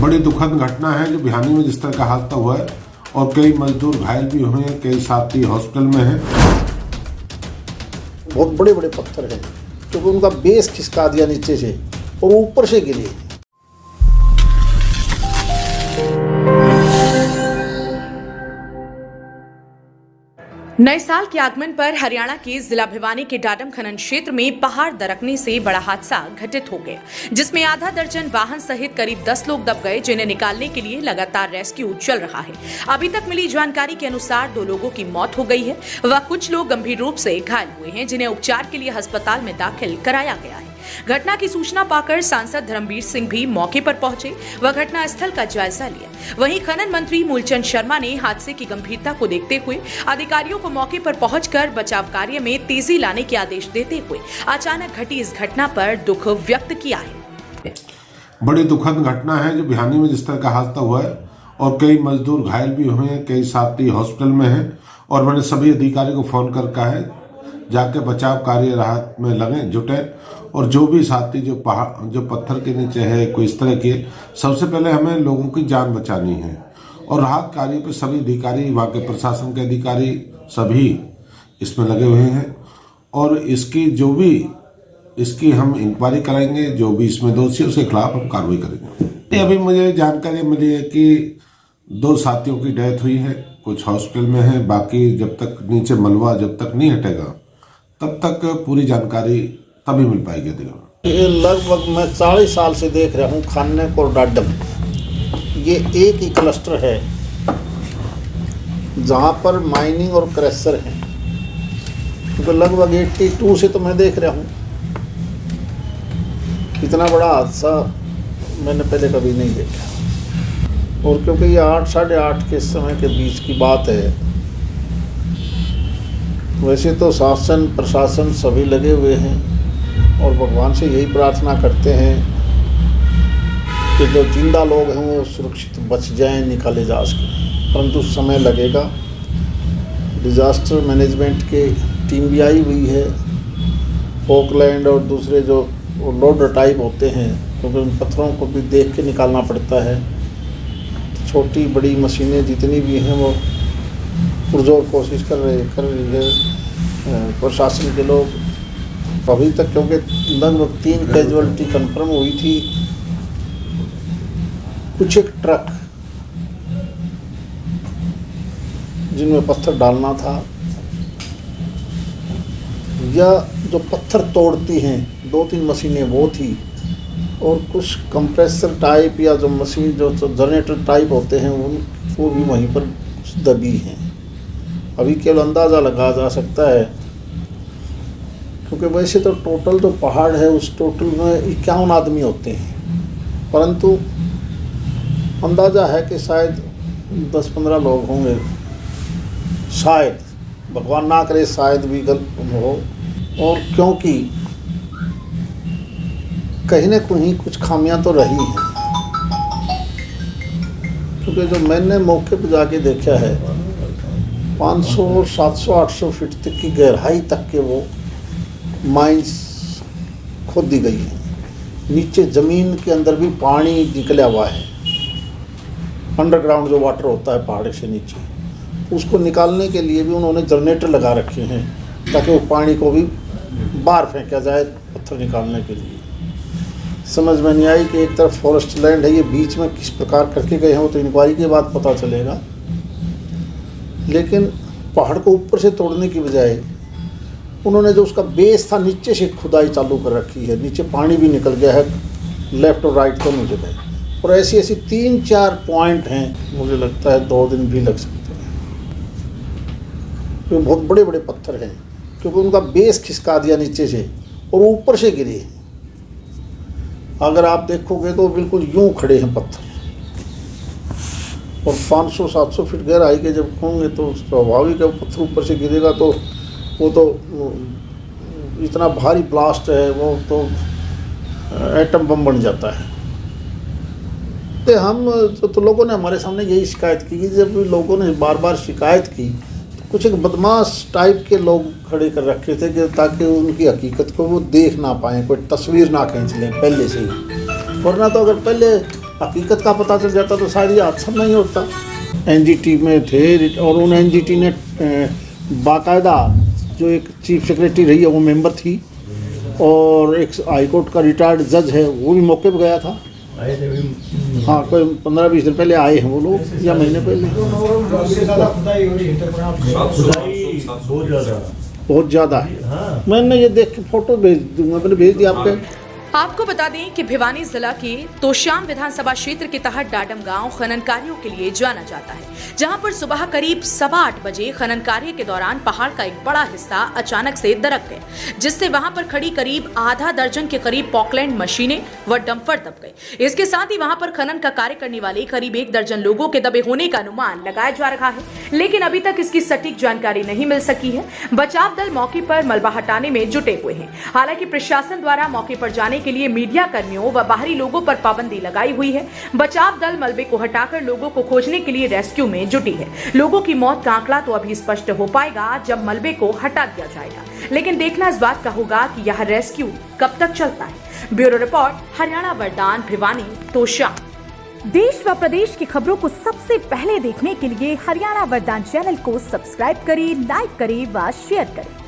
बड़ी दुखद घटना है जो बिहानी में जिस तरह का हादसा हुआ है और कई मजदूर घायल भी हुए हैं, कई साथी हॉस्पिटल में हैं। बहुत बड़े बड़े पत्थर हैं क्योंकि उनका बेस खिसका दिया नीचे से और ऊपर से गिरे। नए साल के आगमन पर हरियाणा के जिला भिवानी के डाडम खनन क्षेत्र में पहाड़ दरकने से बड़ा हादसा घटित हो गया, जिसमें आधा दर्जन वाहन सहित करीब 10 लोग दब गए, जिन्हें निकालने के लिए लगातार रेस्क्यू चल रहा है। अभी तक मिली जानकारी के अनुसार 2 लोगों की मौत हो गई है व कुछ लोग गंभीर रूप से घायल हुए हैं, जिन्हें उपचार के लिए अस्पताल में दाखिल कराया गया है। घटना की सूचना पाकर सांसद धर्मवीर सिंह भी मौके पर पहुंचे व घटना स्थल का जायजा लिया। वहीं खनन मंत्री मूलचंद शर्मा ने हादसे की गंभीरता को देखते हुए अधिकारियों को मौके पर पहुंचकर बचाव कार्य में तेजी लाने के आदेश देते हुए अचानक घटी इस घटना पर दुख व्यक्त किया है। बड़ी दुखद घटना है जो बिहानी में जिस तरह का हादसा हुआ है और कई मजदूर घायल भी हुए हैं, कई साथी हॉस्पिटल में हैं और मैंने सभी अधिकारियों को फोन कर कहा है जाके बचाव कार्य राहत में लगे जुटे और जो भी साथी जो पत्थर के नीचे है कोई इस तरह के, सबसे पहले हमें लोगों की जान बचानी है और राहत कार्य पे सभी अधिकारी, वहाँ के प्रशासन के अधिकारी सभी इसमें लगे हुए हैं और इसकी हम इंक्वायरी कराएंगे। जो भी इसमें दोषी है उसके खिलाफ हम कार्रवाई करेंगे। अभी मुझे जानकारी मिली है कि 2 साथियों की डेथ हुई है, कुछ हॉस्पिटल में है, बाकी जब तक नीचे मलबा जब तक नहीं हटेगा तब तक पूरी जानकारी तभी मिल पाएगी। ये लगभग मैं 40 साल से देख रहा हूँ खाने और डाडम, ये एक ही क्लस्टर है जहाँ पर माइनिंग और क्रैशर है, क्योंकि लगभग 82 से तो मैं देख रहा हूँ। इतना बड़ा हादसा मैंने पहले कभी नहीं देखा और क्योंकि ये 8 साढ़े 8 के समय के बीच की बात है। वैसे तो शासन प्रशासन सभी लगे हुए हैं और भगवान से यही प्रार्थना करते हैं कि जो जिंदा लोग हैं वो सुरक्षित बच जाएं, निकाले जा सकें, परंतु समय लगेगा। डिज़ास्टर मैनेजमेंट की टीम भी आई हुई है, पोकलैंड और दूसरे जो लोडर टाइप होते हैं, क्योंकि उन पत्थरों को भी देख के निकालना पड़ता है। छोटी बड़ी मशीनें जितनी भी हैं वो पुरजोर कोशिश कर रही है प्रशासन के लोग अभी तक, क्योंकि लगभग 3 कैजुअलिटी कंफर्म हुई थी। कुछ एक ट्रक जिनमें पत्थर डालना था या जो पत्थर तोड़ती हैं 2-3 मशीनें वो थी और कुछ कंप्रेसर टाइप या जो मशीन जो जनरेटर टाइप होते हैं वो भी वहीं पर दबी हैं। अभी केवल अंदाज़ा लगाया जा सकता है, क्योंकि वैसे तो टोटल जो पहाड़ है उस टोटल में 51 आदमी होते हैं, परंतु अंदाज़ा है कि शायद 10-15 लोग होंगे, शायद, भगवान ना करे शायद भी गलत हो। और क्योंकि कहीं न कहीं कुछ खामियां तो रही हैं, क्योंकि जो मैंने मौके पर जाके देखा है 500, 700, 800 फीट तक की गहराई तक के वो माइंस खोद दी गई है। नीचे ज़मीन के अंदर भी पानी निकला हुआ है, अंडरग्राउंड जो वाटर होता है पहाड़ से नीचे, उसको निकालने के लिए भी उन्होंने जनरेटर लगा रखे हैं ताकि वो पानी को भी बाहर फेंका जाए पत्थर निकालने के लिए। समझ में नहीं आई कि एक तरफ फॉरेस्ट लैंड है, ये बीच में किस प्रकार करके गए हैं वो तो इंक्वायरी के बाद पता चलेगा, लेकिन पहाड़ को ऊपर से तोड़ने की बजाय उन्होंने जो उसका बेस था नीचे से खुदाई चालू कर रखी है। नीचे पानी भी निकल गया है लेफ़्ट और राइट दोनों जगह, और ऐसी 3-4 पॉइंट हैं, मुझे लगता है 2 दिन भी लग सकते हैं, क्योंकि बहुत बड़े बड़े पत्थर हैं, क्योंकि उनका बेस खिसका दिया नीचे से और ऊपर से गिरे। अगर आप देखोगे तो बिल्कुल यूं खड़े हैं पत्थर, और 500-700 फीट गहराई के जब होंगे तो स्वाभाविक है पत्थर ऊपर से गिरेगा तो वो तो इतना भारी ब्लास्ट है, वो तो एटम बम बन जाता है। तो हम तो लोगों ने हमारे सामने यही शिकायत की कि जब लोगों ने बार बार शिकायत की तो कुछ एक बदमाश टाइप के लोग खड़े कर रखे थे कि ताकि उनकी हकीकत को वो देख ना पाएँ, कोई तस्वीर ना खींच लें पहले से ही। वरना तो अगर पहले हकीकत का पता चल जाता तो शायद ये हादसा नहीं होता। एनजीटी में थे और उन एनजीटी ने बाकायदा जो एक चीफ सेक्रेटरी रही है वो मेंबर थी, और एक हाई कोर्ट का रिटायर्ड जज है वो भी मौके पर गया था। हाँ, कोई 15-20 दिन पहले आए हैं वो लोग, या महीने पहले। बहुत ज़्यादा है। मैंने ये देख के फोटो भेज दूंगा, मैंने भेज दिया आपके। आपको बता दें कि भिवानी जिला के तोशाम विधानसभा क्षेत्र के तहत डाडम गांव खनन कार्यों के लिए जाना जाता है, जहां पर सुबह करीब 8:15 बजे खनन कार्य के दौरान पहाड़ का एक बड़ा हिस्सा अचानक से दरक गया, जिससे वहां पर खड़ी करीब आधा दर्जन के करीब पॉकलैंड मशीनें व डंपर दब गए। इसके साथ ही वहां पर खनन का कार्य करने वाले करीब 1 दर्जन लोगों के दबे होने का अनुमान लगाया जा रहा है, लेकिन अभी तक इसकी सटीक जानकारी नहीं मिल सकी है। बचाव दल मौके पर मलबा हटाने में जुटे हुए हैं। हालांकि प्रशासन द्वारा मौके पर जाने के लिए मीडिया कर्मियों व बाहरी लोगों पर पाबंदी लगाई हुई है। बचाव दल मलबे को हटाकर लोगों को खोजने के लिए रेस्क्यू में जुटी है। लोगों की मौत का आंकड़ा तो अभी स्पष्ट हो पाएगा जब मलबे को हटा दिया जाएगा, लेकिन देखना इस बात का होगा कि यह रेस्क्यू कब तक चलता है। ब्यूरो रिपोर्ट, हरियाणा वरदान, भिवानी, तोशाम। देश व प्रदेश की खबरों को सबसे पहले देखने के लिए हरियाणा वरदान चैनल को सब्सक्राइब करें, लाइक करें व शेयर करें।